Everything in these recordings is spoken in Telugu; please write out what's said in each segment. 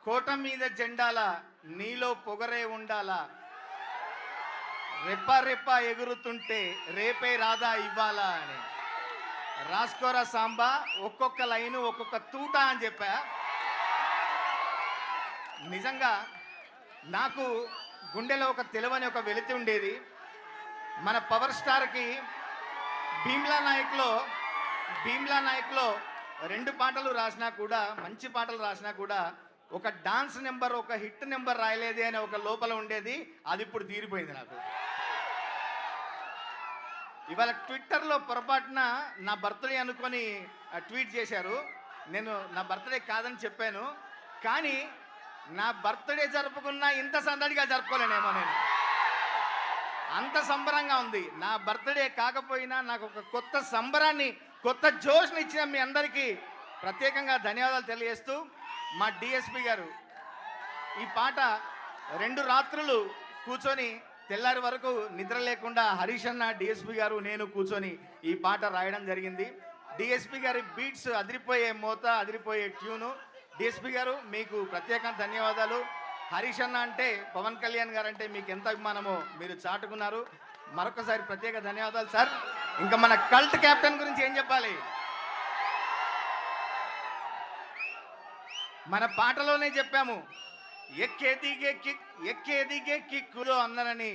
కోట మీద జెండాల నీలో పొగరే ఉండాలా, రెప్ప రెప్ప ఎగురుతుంటే రేపే రాదా ఇవ్వాలా అని. రాసుకోరా సాంబా, ఒక్కొక్క లైను ఒక్కొక్క తూట అని చెప్పా. నిజంగా నాకు గుండెలో ఒక తెలివని ఒక వెలితి ఉండేది. మన పవర్ స్టార్కి భీమ్లా నాయక్లో 2 పాటలు రాసినా కూడా, మంచి పాటలు రాసినా కూడా ఒక డాన్స్ నెంబర్, ఒక హిట్ నెంబర్ రాయలేదే అనే ఒక లోపల ఉండేది. అది ఇప్పుడు తీరిపోయింది నాకు. ఇవాళ ట్విట్టర్లో పొరపాటున నా బర్త్డే అనుకొని ట్వీట్ చేశారు. నేను నా బర్త్డే కాదని చెప్పాను, కానీ నా బర్త్డే జరుపుకున్నా ఇంత సందడిగా జరుపుకోలేనేమో నేను. అంత సంబరంగా ఉంది. నా బర్త్డే కాకపోయినా నాకు ఒక కొత్త సంబరాన్ని, కొత్త జోష్ని ఇచ్చిన మీ అందరికీ ప్రత్యేకంగా ధన్యవాదాలు తెలియజేస్తూ, మా డిఎస్పి గారు ఈ పాట 2 రాత్రులు కూర్చొని తెల్లారి వరకు నిద్ర లేకుండా హరీష్ అన్న, డిఎస్పి గారు, నేను కూర్చొని ఈ పాట రాయడం జరిగింది. డిఎస్పి గారి బీట్స్ అదిరిపోయే మోత, అదిరిపోయే ట్యూను. డిఎస్పి గారు మీకు ప్రత్యేక ధన్యవాదాలు. హరీష్ అన్న అంటే, పవన్ కళ్యాణ్ గారు అంటే మీకు ఎంత అభిమానమో మీరు చాటుకున్నారు. మరొకసారి ప్రత్యేక ధన్యవాదాలు సార్. ఇంకా మన కల్ట్ కెప్టెన్ గురించి ఏం చెప్పాలి? మన పాటలోనే చెప్పాము, ఎక్కేదిగే కిక్కులో అన్నారని.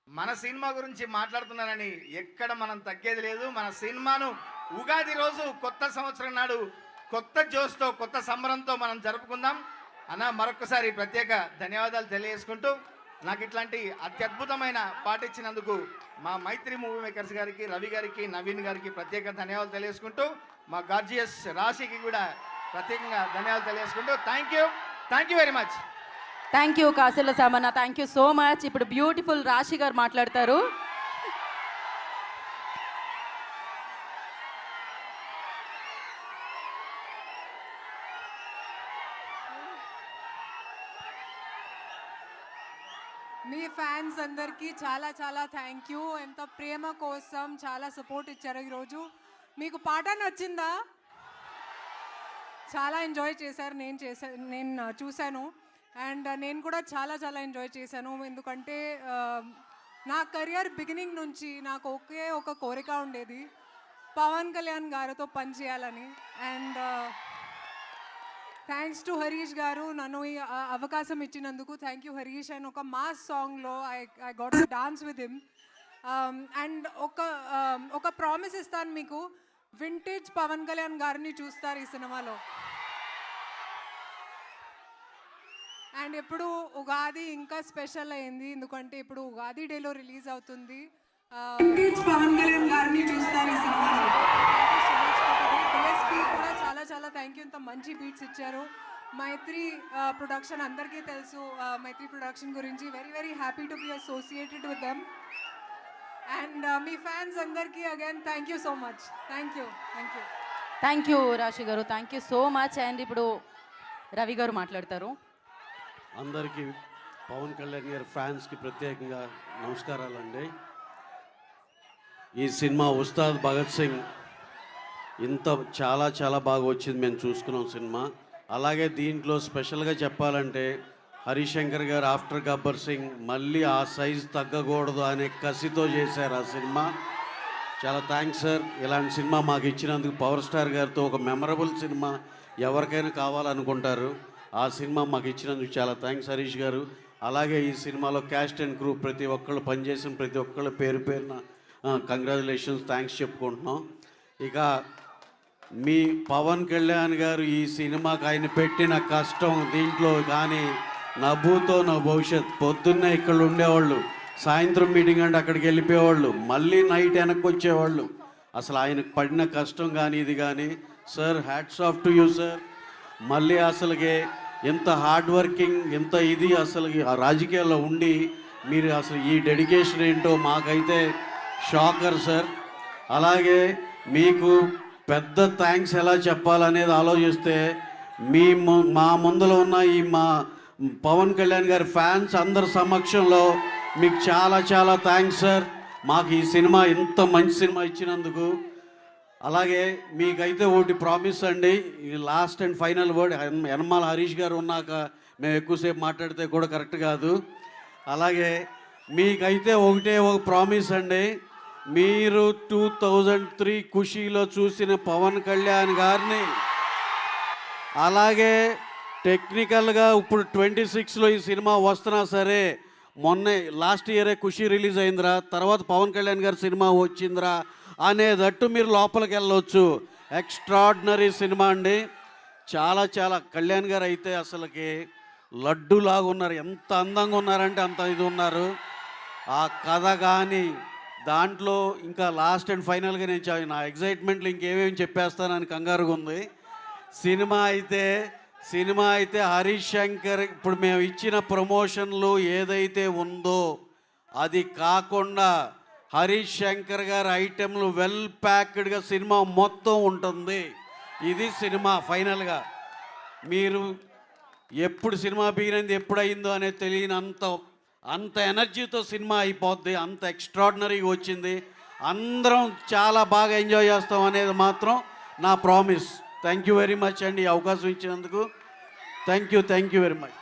మన సినిమా గురించి మాట్లాడుతున్నారని ఎక్కడ మనం తగ్గేది లేదు. మన సినిమాను ఉగాది రోజు, కొత్త సంవత్సరం నాడు కొత్త జోష్తో, కొత్త సంబరంతో మనం జరుపుకుందాం అన్న. మరొకసారి ప్రత్యేక ధన్యవాదాలు తెలియజేసుకుంటూ, నాకు ఇట్లాంటి అత్యద్భుతమైన పాట ఇచ్చినందుకు మా మైత్రి మూవీ మేకర్స్ గారికి, రవి గారికి, నవీన్ గారికి ప్రత్యేక ధన్యవాదాలు తెలియజేసుకుంటూ, మా గార్జియస్ రాశికి కూడా ప్రత్యేకంగా ధన్యవాదాలు తెలియజేసుకుంటూ, thank you very much. Thank you Kasula Samanna, thank you so much. ఇప్పుడు బ్యూటిఫుల్ రాశి గారు మాట్లాడతారు. మీ ఫ్యాన్స్ అందరికీ చాలా చాలా థ్యాంక్ యూ. ఎంత ప్రేమ కోసం చాలా సపోర్ట్ ఇచ్చారు ఈరోజు. మీకు పాట నచ్చిందా? చాలా ఎంజాయ్ చేశారు. నేను చూశాను అండ్ నేను కూడా చాలా చాలా ఎంజాయ్ చేశాను. ఎందుకంటే నా కెరియర్ బిగినింగ్ నుంచి నాకు ఒకే ఒక కోరిక ఉండేది, పవన్ కళ్యాణ్ గారితో పనిచేయాలని. అండ్ థ్యాంక్స్ టు హరీష్ గారు నన్ను ఈ అవకాశం ఇచ్చినందుకు. Thank you Harish. అండ్ ఒక మాస్ సాంగ్లో I got to dance with him. And ఒక ప్రామిస్ ఇస్తాను మీకు, వింటేజ్ పవన్ కళ్యాణ్ గారిని చూస్తారు ఈ సినిమాలో. అండ్ ఇప్పుడు ఉగాది ఇంకా స్పెషల్ అయింది, ఎందుకంటే ఇప్పుడు ఉగాది డేలో రిలీజ్ అవుతుంది. వింటేజ్ పవన్ కళ్యాణ్ గారిని చూస్తారు ఈ సినిమాలో. డిఎస్పి కూడా చాలా చాలా థ్యాంక్ యూ. ఇంత మంచి బీట్స్ ఇచ్చారు. మైత్రి ప్రొడక్షన్ అందరికీ తెలుసు. మైత్రి ప్రొడక్షన్ గురించి very very happy to be associated with them. And మీ ఫ్యాన్స్ అందరికీ again thank you so much. Thank you. Thank you Rashi garu, thank you so much. And ఇప్పుడు రవి గారు మాట్లాడతారు. అందరికీ పవన్ కళ్యాణ్ గారి ఫ్యాన్స్కి ప్రత్యేకంగా నమస్కారాలండి. ఈ సినిమా ఉస్తాద్ భగత్ సింగ్ చాలా చాలా బాగా వచ్చింది, మేము చూసుకున్నాం సినిమా. అలాగే దీంట్లో స్పెషల్గా చెప్పాలంటే హరిశంకర్ గారు ఆఫ్టర్ గబ్బర్ సింగ్ మళ్ళీ ఆ సైజు తగ్గకూడదు అనే కసితో చేశారు ఆ సినిమా. చాలా థ్యాంక్స్ సార్. ఇలాంటి సినిమా మాకు ఇచ్చినందుకు. పవర్ స్టార్ గారితో ఒక మెమరబుల్ సినిమా ఎవరికైనా కావాలనుకుంటారు, ఆ సినిమా మాకు ఇచ్చినందుకు చాలా థ్యాంక్స్ హరీష్ గారు. అలాగే ఈ సినిమాలో క్యాస్ట్ అండ్ క్రూ ప్రతి ఒక్కళ్ళు పనిచేసిన ప్రతి ఒక్కళ్ళు పేరు పేరున కంగ్రాచులేషన్స్, థ్యాంక్స్ చెప్పుకుంటున్నాం. ఇక మీ పవన్ కళ్యాణ్ గారు ఈ సినిమాకి ఆయన పెట్టిన కష్టం, దీంట్లో కానీ నవ్వుతో నా భవిష్యత్. పొద్దున్నే ఇక్కడ ఉండేవాళ్ళు, సాయంత్రం మీటింగ్ అంటే అక్కడికి వెళ్ళిపోయేవాళ్ళు, మళ్ళీ నైట్ వెనక్కి వచ్చేవాళ్ళు. అసలు ఆయనకు పడిన కష్టం కానీ ఇది కానీ sir, hats off to you sir. మళ్ళీ అసలుకి ఎంత హార్డ్ వర్కింగ్, ఎంత ఇది అసలు ఆ రాజకీయాల్లో ఉండి మీరు అసలు ఈ డెడికేషన్ ఏంటో మాకైతే షాకర్ సార్. అలాగే మీకు పెద్ద థ్యాంక్స్ ఎలా చెప్పాలనేది ఆలోచిస్తే మా ముందులో ఉన్న ఈ మా పవన్ కళ్యాణ్ గారి ఫ్యాన్స్ అందరి సమక్షంలో మీకు చాలా చాలా థ్యాంక్స్ సార్. మాకు ఈ సినిమా ఇంత మంచి సినిమా ఇచ్చినందుకు. అలాగే మీకైతే ఒకటి ప్రామిస్ అండి, ఈ last and final word. Yanamala Harish garu ఉన్నాక మేము ఎక్కువసేపు మాట్లాడితే కూడా కరెక్ట్ కాదు. అలాగే మీకైతే ఒకటే ఒక ప్రామిస్ అండి, మీరు 2003 ఖుషీలో చూసిన పవన్ కళ్యాణ్ గారిని, అలాగే టెక్నికల్గా ఇప్పుడు 26లో ఈ సినిమా వస్తున్నా సరే, మొన్నే లాస్ట్ ఇయరే ఖుషి రిలీజ్ అయిందిరా, తర్వాత పవన్ కళ్యాణ్ గారి సినిమా వచ్చిందిరా అనేటట్టు మీరు లోపలికి వెళ్ళవచ్చు. ఎక్స్ట్రాడినరీ సినిమా అండి. చాలా చాలా కళ్యాణ్ గారు అయితే అసలుకి లడ్డులాగా ఉన్నారు. ఎంత అందంగా ఉన్నారంటే అంత ఇది ఉన్నారు. ఆ కథ కానీ దాంట్లో ఇంకా లాస్ట్ అండ్ ఫైనల్గా నేను నా ఎగ్జైట్మెంట్లో ఇంకేమేమి చెప్పేస్తానని కంగారుగా ఉంది. సినిమా అయితే హరీష్ శంకర్ ఇప్పుడు మేము ఇచ్చిన ప్రమోషన్లు ఏదైతే ఉందో అది కాకుండా హరీష్ శంకర్ గారి ఐటెంలు వెల్ ప్యాక్డ్గా సినిమా మొత్తం ఉంటుంది. ఇది సినిమా ఫైనల్గా. మీరు ఎప్పుడు సినిమా బిగినది ఎప్పుడైందో అనేది తెలియని అంత ఎనర్జీతో సినిమా అయిపోద్ది. అంత ఎక్స్ట్రాడినరీగా వచ్చింది. అందరం చాలా బాగా ఎంజాయ్ చేస్తాం అనేది మాత్రం నా promise. Thank you very much అండి ఈ అవకాశం ఇచ్చినందుకు. Thank you very much.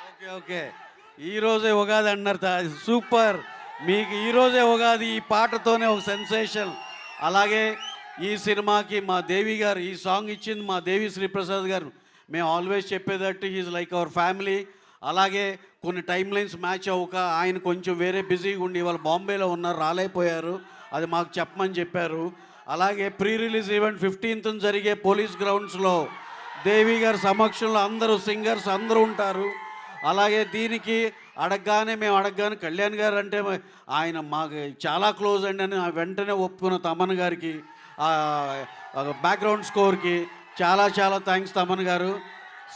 Okay okay ఈరోజే ఉగాది అన్నారు. సూపర్. మీకు ఈరోజే ఉగాది, ఈ పాటతోనే ఒక సెన్సేషన్. అలాగే ఈ సినిమాకి మా దేవి గారు ఈ సాంగ్ ఇచ్చింది మా దేవి శ్రీప్రసాద్ గారు. మేము ఆల్వేస్ చెప్పేటట్టు ఈజ్ లైక్ అవర్ ఫ్యామిలీ. అలాగే కొన్ని టైం లైన్స్ మ్యాచ్ అవ్వక ఆయన కొంచెం వేరే బిజీగా ఉండి వాళ్ళు బాంబేలో ఉన్నారు, రాలేకపోయారు. అది మాకు చెప్పమని చెప్పారు. అలాగే ప్రీ రిలీజ్ ఈవెంట్ 15th జరిగే పోలీస్ గ్రౌండ్స్లో దేవి గారి సమక్షంలో అందరూ సింగర్స్ అందరూ ఉంటారు. అలాగే దీనికి మేము అడగగానే కళ్యాణ్ గారు అంటే ఆయన మాకు చాలా క్లోజ్ అండి అని వెంటనే ఒప్పుకున్న తమన్ గారికి, బ్యాక్గ్రౌండ్ స్కోర్కి చాలా చాలా థ్యాంక్స్ తమన్ గారు.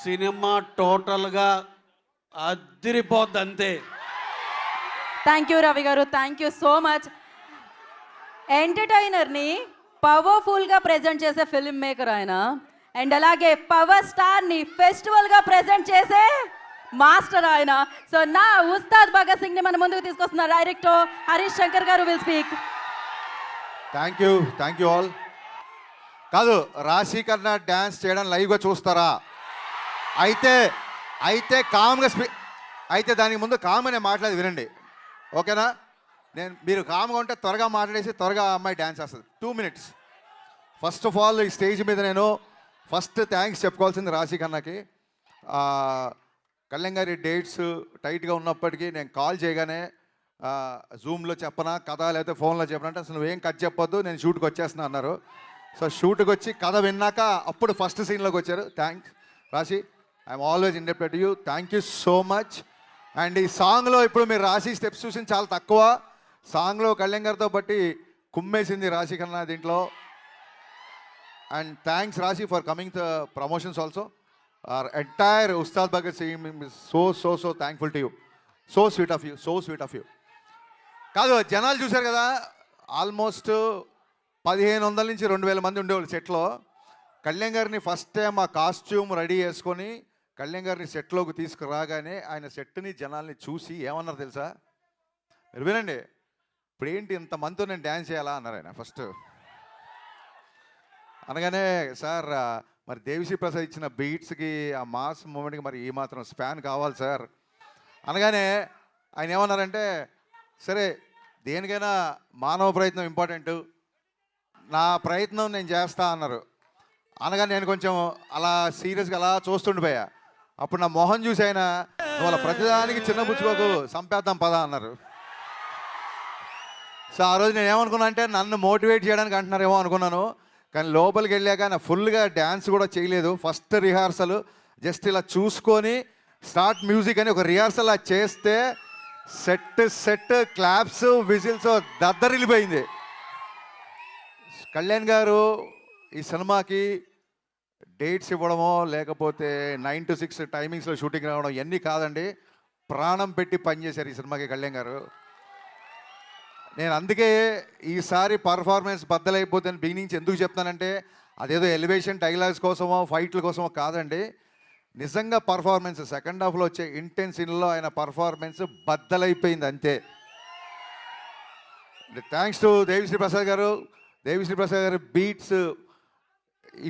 సినిమా టోటల్గా అదిరిపోద్ది అంతే. థ్యాంక్ యూ రవి గారు, థ్యాంక్ యూ సో మచ్. ఎంటర్టైనర్ని పవర్ఫుల్గా ప్రజెంట్ చేసే ఫిల్మ్ మేకర్ ఆయన, అండ్ అలాగే పవర్ స్టార్ని ఫెస్టివల్గా ప్రజెంట్ చేసే మాస్టర్ ఆయన. సో నా ఉస్తాద్ భగత్ సింగ్ని మన ముందుకు తీసుకొస్తున్న డైరెక్టర్ హరీష్ శంకర్ గారు will speak. Thank you all. కాదు, రాశి కన్నా డ్యాన్స్ చేయడం లైవ్గా చూస్తారా? అయితే కామ్గా అయితే దానికి ముందు కామ్గా నేను మాట్లాడి వినండి, ఓకేనా? మీరు కామ్గా ఉంటే త్వరగా మాట్లాడేసి త్వరగా అమ్మాయి డ్యాన్స్ చేస్తుంది. 2 minutes. ఫస్ట్ ఆఫ్ ఆల్ ఈ స్టేజ్ మీద నేను ఫస్ట్ థ్యాంక్స్ చెప్పుకోవాల్సింది రాశి కన్నాకి. కళ్యాణ్ గారి డేట్స్ టైట్గా ఉన్నప్పటికీ నేను కాల్ చేయగానే జూమ్లో చెప్పనా కథ లేకపోతే ఫోన్లో చెప్పనంటే అసలు నువ్వేం కట్ చెప్పొద్దు, నేను షూట్కి వచ్చేస్తున్నా అన్నారు. సో షూట్కి వచ్చి కథ విన్నాక అప్పుడు ఫస్ట్ సీన్లోకి వచ్చారు. థ్యాంక్స్ రాశి, I'm always indebted to you. Thank you so much. And ఈ సాంగ్లో ఇప్పుడు మీరు రాశి స్టెప్స్ చూసింది చాలా తక్కువ. సాంగ్లో కళ్యాణ్ గారితో బట్టి కుమ్మేసింది రాశి కన్నా దీంట్లో. అండ్ థ్యాంక్స్ రాశి for coming the promotions also. Our entire Ustad Bhagat team is so thankful to you. So sweet of you. కాదు, జనాలు చూశారు కదా, ఆల్మోస్ట్ 1500 నుంచి 2000 మంది ఉండేవాళ్ళు సెట్లో. కళ్యాణ్ గారిని ఫస్ట్ టైం ఆ కాస్ట్యూమ్ రెడీ చేసుకొని కళ్యాణ్ గారిని సెట్లోకి తీసుకురాగానే ఆయన సెట్ని జనాల్ని చూసి ఏమన్నారు తెలుసా? మీరు వినండి. ఇప్పుడు ఏంటి ఇంతమందితో నేను డ్యాన్స్ చేయాలా అన్నారు ఆయన ఫస్ట్. అనగానే సార్ మరి దేవిశ్రీ ప్రసాద్ ఇచ్చిన బీట్స్కి ఆ మాస్ మూమెంట్కి మరి ఈ మాత్రం స్పాన్ కావాలి సార్ అనగానే ఆయన ఏమన్నారంటే, సరే దేనికైనా మానవ ప్రయత్నం ఇంపార్టెంటు, నా ప్రయత్నం నేను చేస్తా అన్నారు. అనగానే నేను కొంచెం అలా సీరియస్గా అలా చూస్తుండిపోయా. అప్పుడు నా మొహం చూసి ఆయన, నువ్వు అలా ప్రతిదానికి చిన్న పుచ్చుకోకు, సంపేద్దాం పదా అన్నారు. సో ఆ రోజు నేను ఏమనుకున్నా అంటే నన్ను మోటివేట్ చేయడానికి అంటున్నారేమో అనుకున్నాను. కానీ లోపలికి వెళ్ళాక నా ఫుల్గా డ్యాన్స్ కూడా చేయలేదు. ఫస్ట్ రిహార్సల్ జస్ట్ ఇలా చూసుకొని స్టార్ట్ మ్యూజిక్ అని ఒక రిహార్సల్ అది చేస్తే సెట్ క్లాప్స్ విజిల్స్ దద్దరిల్లిపోయింది. కళ్యాణ్ గారు ఈ సినిమాకి డేట్స్ ఇవ్వడమో లేకపోతే 9 to 6 టైమింగ్స్లో షూటింగ్ రావడం ఇవన్నీ కాదండి, ప్రాణం పెట్టి పనిచేశారు ఈ సినిమాకి కళ్యాణ్ గారు. నేను అందుకే ఈసారి పర్ఫార్మెన్స్ బద్దలైపోతే బిగినింగ్ నుంచి ఎందుకు చెప్తానంటే అదేదో ఎలివేషన్ డైలాగ్స్ కోసమో ఫైట్ల కోసమో కాదండి. నిజంగా పర్ఫార్మెన్స్ సెకండ్ హాఫ్లో వచ్చే ఇంటెన్స్ సీన్లో ఆయన పర్ఫార్మెన్స్ బద్దలైపోయింది అంతే. థ్యాంక్స్ టు దేవిశ్రీ ప్రసాద్ గారు. దేవిశ్రీ ప్రసాద్ గారి బీట్స్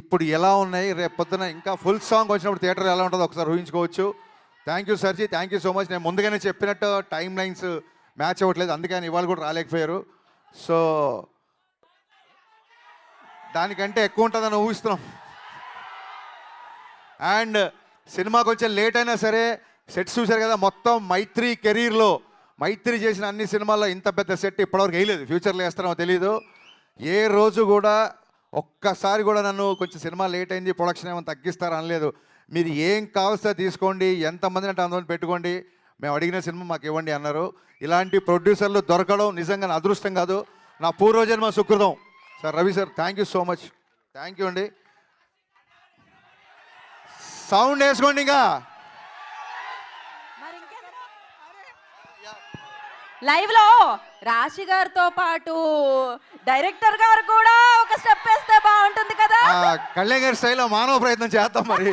ఇప్పుడు ఎలా ఉన్నాయి, రేపు పొద్దున ఇంకా ఫుల్ సాంగ్ వచ్చినప్పుడు థియేటర్ ఎలా ఉంటుందో ఒకసారి ఊహించుకోవచ్చు. Thank you సర్జీ, thank you so much. నేను ముందుగానే చెప్పినట్టు టైం లైన్స్ మ్యాచ్ అవ్వట్లేదు, అందుకని ఇవాళ కూడా రాలేకపోయారు. సో దానికంటే ఎక్కువ ఉంటుందని ఊహిస్తున్నాం. అండ్ సినిమా కొంచెం లేట్ అయినా సరే సెట్స్ చూశారు కదా, మొత్తం మైత్రి కెరీర్లో మైత్రి చేసిన అన్ని సినిమాల్లో ఇంత పెద్ద సెట్ ఇప్పటివరకు వేయలేదు. ఫ్యూచర్లో వేస్తారో తెలీదు. ఏ రోజు కూడా ఒక్కసారి కూడా నన్ను కొంచెం సినిమా లేట్ అయింది ప్రొడక్షన్ ఏమైనా తగ్గిస్తారా అనలేదు. మీరు ఏం కావాల్సో తీసుకోండి, ఎంతమందిని అంటే అంతమంది పెట్టుకోండి, మేము అడిగిన సినిమా మాకు ఇవ్వండి అన్నారు. ఇలాంటి ప్రొడ్యూసర్లు దొరకడం నిజంగా నా అదృష్టం కాదు, నా పూర్వజన్మ సుకృతం. Sir Ravi sir thank you so much. Thank you అండి. సౌండ్ వేసుకోండి ఇంకా. లైవ్ లో రాశి గారితో పాటు డైరెక్టర్ గారు కూడా ఒక స్టెప్ వేస్తే బాగుంటుంది కదా. కళ్యాణ్ గారి స్టైల్లో మానవ ప్రయత్నం చేద్దాం మరి.